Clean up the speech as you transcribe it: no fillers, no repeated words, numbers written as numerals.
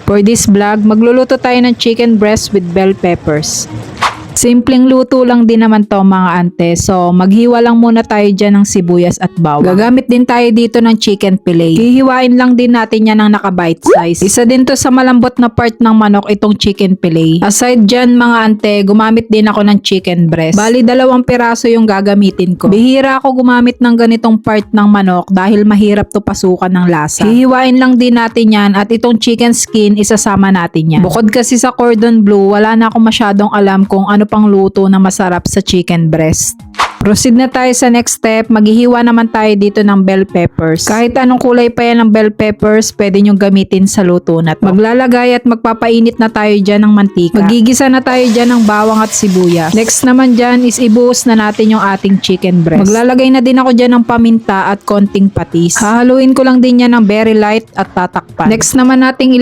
For this vlog, magluluto tayo ng chicken breast with bell peppers. Simpleng luto lang din naman to mga ante. So maghiwa lang muna tayo dyan ng sibuyas at bawang. Gagamit din tayo dito ng chicken fillet. Hihiwain lang din natin yan ng naka-bite size. Isa din to sa malambot na part ng manok, itong chicken fillet. Aside dyan mga ante, gumamit din ako ng chicken breast. Bali 2 piraso yung gagamitin ko. Bihira ako gumamit ng ganitong part ng manok dahil mahirap to pasukan ng lasa. Hihiwain lang din natin yan at itong chicken skin isasama natin yan. Bukod kasi sa cordon bleu, wala na ako masyadong alam kung ano pang luto na masarap sa chicken breast. Proceed na tayo sa next step. Maghihiwa naman tayo dito ng bell peppers. Kahit anong kulay pa yan ng bell peppers, pwede nyo gamitin sa luto na to. Maglalagay at magpapainit na tayo dyan ng mantika. Magigisa na tayo dyan ng bawang at sibuyas. Next naman dyan is ibuhos na natin yung ating chicken breast. Maglalagay na din ako dyan ng paminta at konting patis. Hahaluin ko lang din yan ng very light at tatakpan. Next naman nating